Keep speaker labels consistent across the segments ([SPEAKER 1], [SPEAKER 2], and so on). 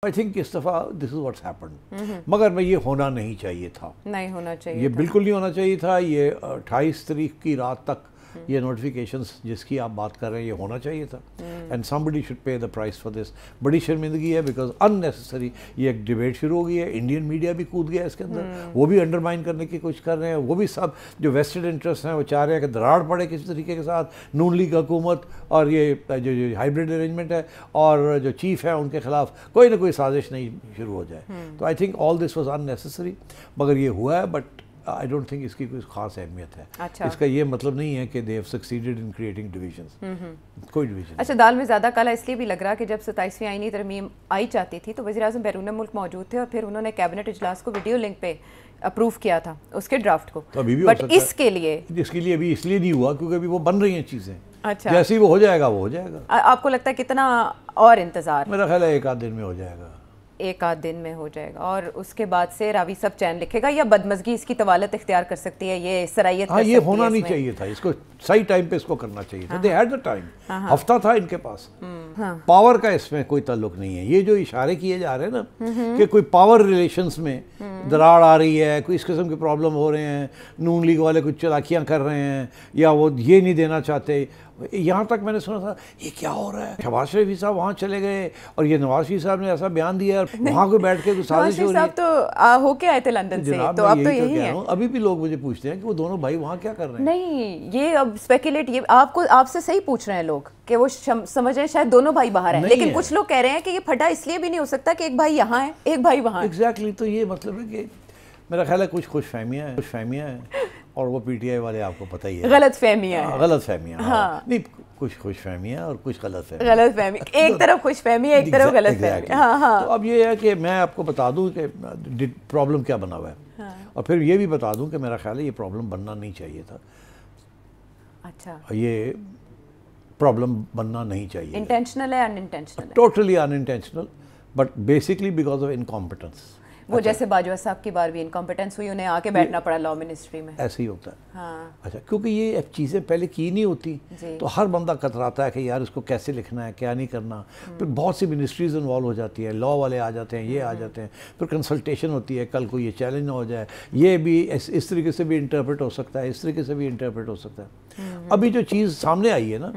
[SPEAKER 1] I think इस दफ़ा this is what's happened. मगर मैं ये होना नहीं चाहिए था,
[SPEAKER 2] नहीं होना चाहिए,
[SPEAKER 1] ये बिल्कुल नहीं होना चाहिए था. ये 28 तारीख की रात तक ये नोटिफिकेशंस जिसकी आप बात कर रहे हैं ये होना चाहिए था. And somebody should pay the price for this. बड़ी शर्मिंदगी है बिकॉज अननेसेसरी ये एक डिबेट शुरू हो गई है. इंडियन मीडिया भी कूद गया इसके अंदर, वो भी अंडरमाइन करने की कोशिश कर रहे हैं. वो भी सब जो वेस्टेड इंटरेस्ट हैं वो चाह रहे हैं कि दरार पड़े किसी तरीके के साथ. नून लीग हुकूमत और ये जो हाइब्रिड अरेंजमेंट है और जो चीफ है उनके खिलाफ कोई ना कोई साजिश नहीं शुरू हो जाए. तो I think all this was unnecessary. मगर ये हुआ है बट आई डोंट थिंक इसकी कोई खास अहमियत है.
[SPEAKER 2] अच्छा.
[SPEAKER 1] इसका ये मतलब नहीं है कि they have succeeded in creating divisions. कोई डिवीजन.
[SPEAKER 2] अच्छा, दाल में ज़्यादा काला इसलिए भी लग रहा कि जब 27वीं आईनी तरमीम आई चाहती थी तो वज़ीर-ए-आज़म बैरून मुल्क मौजूद थे और फिर उन्होंने कैबिनेट इजलास को वीडियो लिंक पे अप्रूव किया था उसके ड्राफ्ट को.
[SPEAKER 1] तो अभी भी
[SPEAKER 2] बट इसके लिए
[SPEAKER 1] अभी इसलिए नहीं हुआ क्योंकि अभी वो बन रही हैं चीज़ें.
[SPEAKER 2] अच्छा.
[SPEAKER 1] जैसे ही वो हो जाएगा वो हो जाएगा.
[SPEAKER 2] आपको लगता है कितना और इंतज़ार?
[SPEAKER 1] मेरा ख्याल है एक आध दिन में हो जाएगा.
[SPEAKER 2] एक आध दिन में हो जाएगा और उसके बाद से रावी सब चैन लिखेगा या बदमज़गी इसकी तवालत इख्तियार कर सकती है, ये सरायत?
[SPEAKER 1] हाँ, ये होना नहीं चाहिए था. इसको सही टाइम पे इसको करना चाहिए था. They had the time. हफ्ता था इनके पास. पावर का इसमें कोई ताल्लुक नहीं है. ये जो इशारे किए जा रहे हैं ना कि कोई पावर रिलेशंस में दरार आ रही है, कोई इस किस्म के प्रॉब्लम हो रहे हैं, नून लीग वाले कुछ चलाकियाँ कर रहे हैं या वो ये नहीं देना चाहते. यहाँ तक मैंने सुना था ये क्या हो रहा है. शहबाज शरीफ साहब वहाँ चले गए और ये नवाज शरीफ साहब ने ऐसा बयान दिया और वहाँ को बैठ के तो साजिश हो रही है.
[SPEAKER 2] तो होके आए थे लंदन से, तो अब तो यही है.
[SPEAKER 1] अभी भी लोग मुझे पूछते हैं कि वो दोनों भाई वहाँ क्या कर रहे हैं.
[SPEAKER 2] नहीं, ये अब स्पेकुलेट, ये आपसे सही पूछ रहे हैं लोग कि वो समझ रहे हैं शायद दोनों भाई बाहर हैं, लेकिन कुछ लोग कह रहे हैं कि ये फटा इसलिए भी नहीं हो सकता कि एक भाई यहाँ है एक भाई वहाँ.
[SPEAKER 1] एग्जैक्टली. तो ये मतलब है कि मेरा ख्याल है कुछ खुशफहमियाँ हैं और वो पीटीआई वाले आपको पता ही है.
[SPEAKER 2] गलत फहमियाँ.
[SPEAKER 1] हाँ. नहीं, कुछ खुशफहमियाँ और कुछ गलत
[SPEAKER 2] फहमी. एक तरफ खुशफहमी है, एक तरफ गलत फहमी. हाँ.
[SPEAKER 1] तो अब ये है कि मैं आपको बता दूं कि प्रॉब्लम क्या बना हुआ है. और फिर ये भी बता दूं कि मेरा ख्याल है ये प्रॉब्लम बनना नहीं चाहिए था.
[SPEAKER 2] अच्छा.
[SPEAKER 1] ये प्रॉब्लम बनना नहीं चाहिए.
[SPEAKER 2] इंटेंशनल है unintentional?
[SPEAKER 1] Totally unintentional but basically because of incompetence.
[SPEAKER 2] वो जैसे बाजवा साहब की बार भी इनकॉम्पिटेंस हुई, उन्हें आके बैठना पड़ा लॉ मिनिस्ट्री में.
[SPEAKER 1] ऐसे ही होता है.
[SPEAKER 2] हाँ.
[SPEAKER 1] अच्छा, क्योंकि ये चीज़ें पहले की नहीं होती तो हर बंदा कतराता है कि यार इसको कैसे लिखना है, क्या नहीं करना. फिर बहुत सी मिनिस्ट्रीज इन्वॉल्व हो जाती है, लॉ वाले आ जाते हैं, ये आ जाते हैं, फिर कंसल्टेशन होती है. कल को ये चैलेंज ना हो जाए, ये भी इस तरीके से भी इंटरप्रेट हो सकता है, इस तरीके से भी इंटरप्रेट हो सकता है. अभी जो चीज़ सामने आई है ना,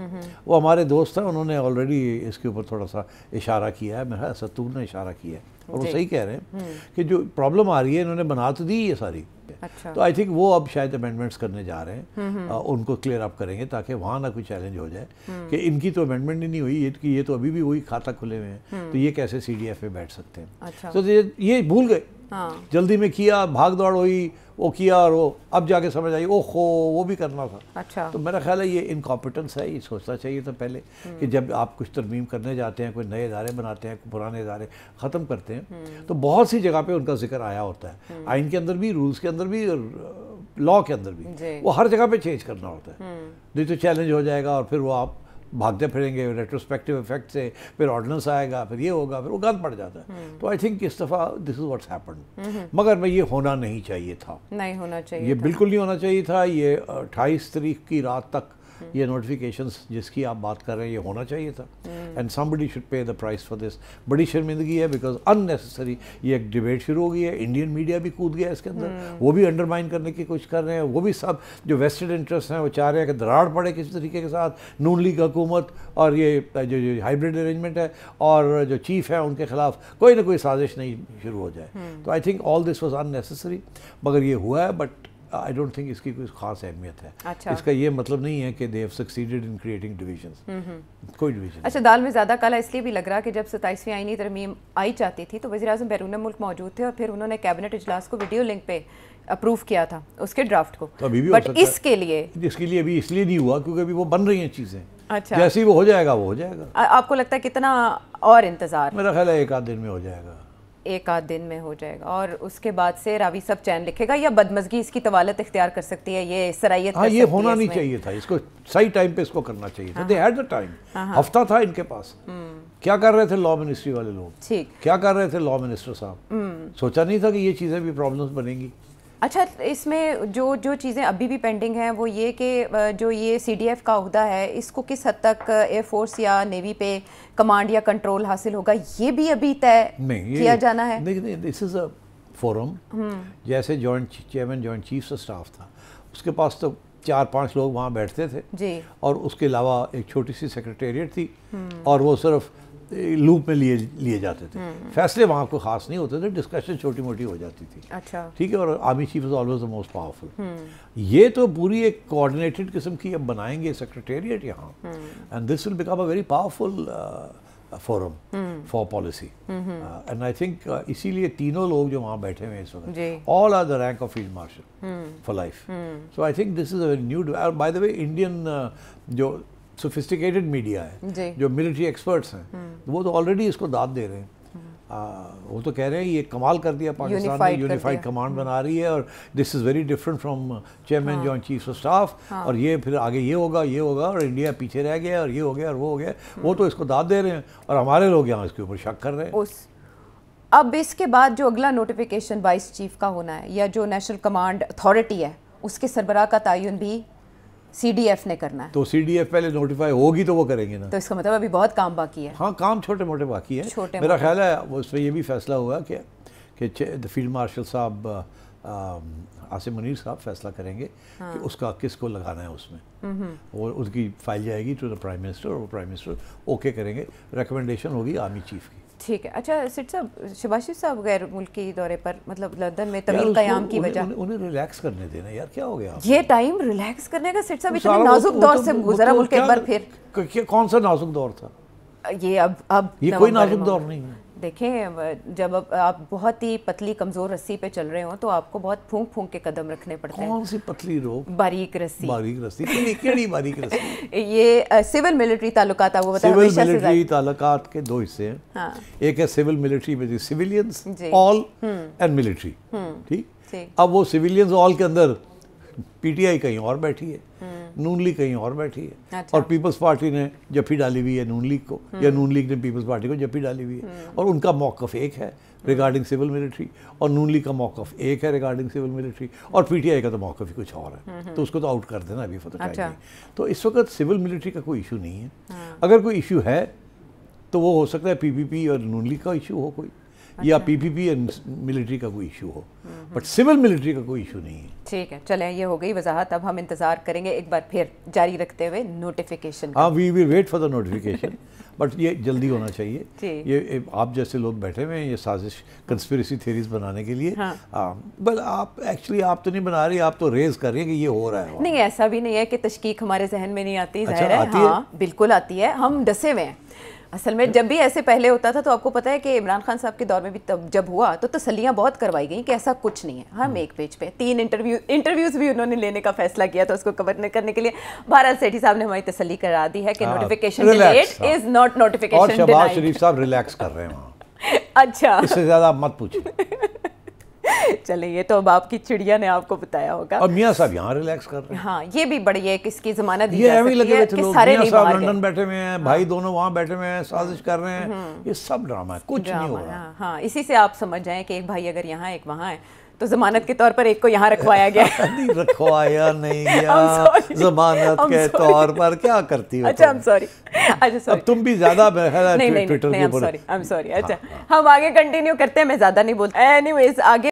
[SPEAKER 1] वो हमारे दोस्त हैं, उन्होंने ऑलरेडी इसके ऊपर थोड़ा सा इशारा किया है. मेरा सतूर ने इशारा किया है और वो सही कह रहे हैं कि जो प्रॉब्लम आ रही है इन्होंने बना तो दी ये सारी.
[SPEAKER 2] अच्छा.
[SPEAKER 1] तो आई थिंक वो अब शायद अमेंडमेंट्स करने जा रहे हैं, उनको क्लियर अप करेंगे ताकि वहाँ ना कोई चैलेंज हो जाए कि इनकी तो अमेंडमेंट ही नहीं हुई, ये तो अभी भी वही खाता खुले हुए हैं, तो ये कैसे CDF में बैठ सकते हैं.
[SPEAKER 2] अच्छा.
[SPEAKER 1] तो ये भूल गए. हाँ. जल्दी में किया, भाग दौड़ हुई, वो किया और वो अब जाके समझ आई ओहो वो भी करना था.
[SPEAKER 2] अच्छा. तो
[SPEAKER 1] मेरा ख्याल है ये इनकॉम्पिटेंस है. ये सोचना चाहिए था पहले कि जब आप कुछ तरमीम करने जाते हैं, कोई नए इदारे बनाते हैं, पुराने इदारे ख़त्म करते हैं, तो बहुत सी जगह पे उनका जिक्र आया होता है. आइन के अंदर भी, रूल्स के अंदर भी और लॉ के अंदर भी. वो हर जगह पे चेंज करना होता है, नहीं तो चैलेंज हो जाएगा और फिर वो आप भागते फिरेंगे रेट्रोस्पेक्टिव इफेक्ट से. फिर ऑर्डिनेंस आएगा, फिर ये होगा, फिर वो गंद पड़ जाता है. तो आई थिंक इस दफ़ा दिस इज़ व्हाट्स हैपेंड. मगर मैं ये होना नहीं चाहिए था.
[SPEAKER 2] नहीं होना चाहिए.
[SPEAKER 1] ये बिल्कुल नहीं होना चाहिए था. ये 28 तारीख की रात तक ये नोटिफिकेशंस जिसकी आप बात कर रहे हैं ये होना चाहिए था. And somebody should pay the price for this. बड़ी शर्मिंदगी है बिकॉज अननेसेसरी ये एक डिबेट शुरू हो गई है. इंडियन मीडिया भी कूद गया इसके अंदर, वो भी अंडरमाइन करने की कोशिश कर रहे हैं. वो भी सब जो वेस्टेड इंटरेस्ट हैं वो चाह रहे हैं कि दरार पड़े किसी तरीके के साथ. नून लीग हुकूमत और ये जो हाइब्रिड अरेंजमेंट है और जो चीफ है उनके खिलाफ कोई ना कोई साजिश नहीं शुरू हो जाए. तो I think all this was unnecessary. मगर ये हुआ है बट आई डोंट थिंक इसकी कोई खास अहमियत है.
[SPEAKER 2] अच्छा.
[SPEAKER 1] इसका ये मतलब नहीं है कि they have succeeded in creating divisions. कोई डिवीजन.
[SPEAKER 2] अच्छा, दाल में ज़्यादा काला इसलिए भी लग रहा कि जब 27वीं आईनी तरमीम आई चाहती थी तो वज़ीर-ए-आज़म बैरून मुल्क मौजूद थे और फिर उन्होंने कैबिनेट इजलास को वीडियो लिंक पे अप्रूव किया था उसके ड्राफ्ट को.
[SPEAKER 1] तो अभी भी
[SPEAKER 2] बट इसके लिए
[SPEAKER 1] अभी इसलिए नहीं हुआ क्योंकि अभी वो बन रही हैं चीज़ें.
[SPEAKER 2] अच्छा.
[SPEAKER 1] जैसे ही वो हो जाएगा वो हो जाएगा.
[SPEAKER 2] आपको लगता है कितना और इंतज़ार?
[SPEAKER 1] मेरा ख्याल है एक आध दिन में हो जाएगा.
[SPEAKER 2] एक आध दिन में हो जाएगा और उसके बाद से रावी सब चैन लिखेगा या बदमज़गी इसकी तवालत इख्तियार कर सकती है, ये सरायत?
[SPEAKER 1] हाँ, ये होना नहीं चाहिए था. इसको सही टाइम पे इसको करना चाहिए था. They had the time. हफ्ता था इनके पास. क्या कर रहे थे लॉ मिनिस्ट्री वाले लोग?
[SPEAKER 2] ठीक.
[SPEAKER 1] क्या कर रहे थे लॉ मिनिस्टर साहब? सोचा नहीं था कि ये चीज़ें भी प्रॉब्लम्स बनेंगी.
[SPEAKER 2] اچھا اس میں جو چیزیں ابھی بھی پینڈنگ ہیں وہ یہ کہ جو یہ CDF کا عہدہ ہے اس کو کس حد تک ایئر فورس یا نیوی پہ کمانڈ یا کنٹرول حاصل ہوگا، یہ بھی ابھی طے کیا جانا ہے؟
[SPEAKER 1] نہیں، دس از اے فورم. جیسے chairman joint chiefs of staff تھا، اس کے پاس تو 4-5 لوگ وہاں بیٹھتے تھے
[SPEAKER 2] جی،
[SPEAKER 1] اور اس کے علاوہ ایک چھوٹی سی سیکریٹریٹ تھی اور وہ صرف لوپ میں لیے جاتے تھے. فیصلے وہاں کوئی خاص نہیں ہوتے تھے، ڈسکشن چھوٹی موٹی ہو جاتی تھی.
[SPEAKER 2] اچھا
[SPEAKER 1] ٹھیک ہے. اور army chief is always the most powerful. یہ تو پوری ایک کوآرڈینیٹڈ قسم کی اب بنائیں گے سیکریٹریٹ یہاں، and this will become a very powerful forum for policy. And I think اسی لیے تینوں لوگ جو وہاں بیٹھے ہوئے ہیں اس وقت all are the rank of field marshal for life. So I think this is a very new. By the way Indian جو سوفسٹیکیٹڈ میڈیا ہے، جو ملٹری ایکسپرٹس ہیں، وہ تو آلریڈی اس کو داد دے رہے ہیں. وہ تو کہہ رہے ہیں یہ کمال کر دیا پاکستان نے، یونیفائڈ کمانڈ بنا رہی ہے اور this is very different from chairman joint chiefs of staff. اور یہ پھر آگے یہ ہوگا اور انڈیا پیچھے رہ گیا اور یہ ہو گیا اور وہ ہو گیا. وہ تو اس کو داد دے رہے ہیں اور ہمارے لوگ یہاں اس کے اوپر شک کر رہے ہیں.
[SPEAKER 2] اب اس کے بعد جو اگلا نوٹیفیکیشن وائس چیف کا ہونا ہے یا جو نیشنل کمانڈ اتھارٹی ہے اس کے سربراہ کا تعین بھی CDF نے کرنا ہے.
[SPEAKER 1] تو CDF پہلے نوٹیفائی ہوگی تو وہ کریں گے نا.
[SPEAKER 2] تو اس کا مطلب ابھی بہت کام باقی ہے.
[SPEAKER 1] ہاں کام چھوٹے موٹے باقی ہے. میرا خیال ہے وہ اس میں یہ بھی فیصلہ ہوا کہ فیلڈ مارشل صاحب عاصم منیر صاحب فیصلہ کریں گے کہ اس کا کس کو لگانا ہے اس میں. وہ اس کی فائل جائے گی ٹو دا پرائم منسٹر اور پرائم منسٹر اوکے کریں گے. ریکمنڈیشن ہوگی آرمی چیف کی.
[SPEAKER 2] ٹھیک ہے. اچھا سٹ صاحب، شہباز شریف صاحب غیر ملکی دورے پر مطلب لندن میں طویل قیام کی وجہ
[SPEAKER 1] انہیں ریلیکس کرنے دینا یار. کیا ہو گیا
[SPEAKER 2] یہ ٹائم ریلیکس کرنے کا؟ سٹ صاحب اتنے نازک دور سے گزرا ملک ایک بار پھر.
[SPEAKER 1] کون سا نازک دور تھا
[SPEAKER 2] یہ؟ اب
[SPEAKER 1] یہ کوئی نازک دور نہیں ہے.
[SPEAKER 2] دیکھیں جب آپ بہت ہی پتلی کمزور رسی پہ چل رہے ہوں تو آپ کو بہت پھونک پھونک کے قدم رکھنے پڑتے ہیں.
[SPEAKER 1] کون سی پتلی روپ؟
[SPEAKER 2] باریک رسی.
[SPEAKER 1] باریک رسی کیڑی باریک رسی؟
[SPEAKER 2] یہ سول ملٹری تعلقات وہ بتا.
[SPEAKER 1] سول ملٹری تعلقات کے 2 حصے ہیں. ایک ہے سول ملٹری میں سویلینز آل اینڈ ملٹری. ٹھیک. اب وہ سویلینز آل کے اندر PTI کہیں اور بیٹھی ہے، نون لیگ کہیں اور بیٹھی ہے، اور پیپلز پارٹی نے جپھی ڈالی ہوئی ہے نون لیگ کو، یا نون لیگ نے پیپلز پارٹی کو جپھی ڈالی ہوئی ہے. اور ان کا موقف ایک ہے ریگارڈنگ سول ملٹری، اور نون لیگ کا موقف ایک ہے ریگارڈنگ سول ملٹری، اور PTI کا تو موقف ہی کچھ اور ہے. تو اس کو تو آؤٹ کر دینا ابھی فتح ٹائم. تو اس وقت سول ملٹری کا کوئی ایشو نہیں ہے. اگر کوئی ایشو ہے تو وہ ہو سکتا ہے PPP اور نون لیگ کا ایشو ہو کوئی، یا PPP اور ملٹری کا کوئی issue who, but civil military کا کوئی ایشو نہیں ہے.
[SPEAKER 2] ٹھیک ہے. چلیں یہ ہو گئی وضاحت. اب ہم انتظار کریں گے ایک بار پھر جاری رکھتے ہوئے نوٹیفیکیشن.
[SPEAKER 1] ہاں we will wait for the notification, but یہ جلدی ہونا چاہیے. یہ آپ جیسے لوگ بیٹھے ہوئے ہیں یہ سازش کنسپریسی تھیریز بنانے کے لیے. بل آپ ایکچولی آپ تو نہیں بنا رہی، آپ تو ریز کر رہی ہیں کہ یہ ہو رہا ہے.
[SPEAKER 2] نہیں ایسا بھی نہیں ہے کہ تشکیک ہمارے ذہن میں نہیں آتی. ظاہر ہے ہاں بالکل آتی ہے. ہم ڈسے ہوئے ہیں. اصل میں جب بھی ایسے پہلے ہوتا تھا تو آپ کو پتہ ہے کہ عمران خان صاحب کے دور میں بھی جب ہوا تو تسلیاں بہت کروائی گئیں کہ ایسا کچھ نہیں ہے. ہم ایک پیج پہ 3 انٹرویوز بھی انہوں نے لینے کا فیصلہ کیا تھا اس کو کور کرنے کے لیے. بہرحال سیٹھی صاحب نے ہماری تسلی کرا دی ہے کہ notification delete is not notification denied.
[SPEAKER 1] اور شہباز شریف صاحب ریلیکس کر رہے ہیں وہاں.
[SPEAKER 2] اچھا
[SPEAKER 1] اس سے زیادہ آپ مت پوچھیں.
[SPEAKER 2] چلیں یہ تو اب آپ کی چڑیا نے آپ کو بتایا ہوگا.
[SPEAKER 1] اور میاں صاحب یہاں ریلیکس کر رہے ہیں.
[SPEAKER 2] ہاں یہ بھی بڑی ہے کہ اس کی ضمانت دی
[SPEAKER 1] یہ
[SPEAKER 2] جا
[SPEAKER 1] ایویں
[SPEAKER 2] سکتی
[SPEAKER 1] لگے
[SPEAKER 2] ہے
[SPEAKER 1] ہوئے
[SPEAKER 2] کہ
[SPEAKER 1] لوگ
[SPEAKER 2] سارے
[SPEAKER 1] میاں
[SPEAKER 2] نہیں
[SPEAKER 1] صاحب
[SPEAKER 2] باہر
[SPEAKER 1] لندن بیٹھے ہوئے ہیں، بھائی دونوں وہاں بیٹھے ہوئے ہیں، سازش کر رہے ہیں. یہ سب ڈرامہ ہے، کچھ نہیں ہو رہا.
[SPEAKER 2] ہاں اسی سے آپ سمجھ جائیں کہ ایک بھائی اگر یہاں ایک وہاں ہے تو ضمانت کے طور پر ایک کو یہاں رکھوایا گیا.
[SPEAKER 1] نہیں رکھوایا نہیں گیا، ضمانت کے طور پر کیا کرتی ہو.
[SPEAKER 2] اچھا I'm sorry.
[SPEAKER 1] اب تم بھی زیادہ ٹویٹر کے اوپر.
[SPEAKER 2] I'm sorry. اچھا ہم آگے کنٹینیو کرتے ہیں، میں زیادہ نہیں بولتا. اینی ویز آگے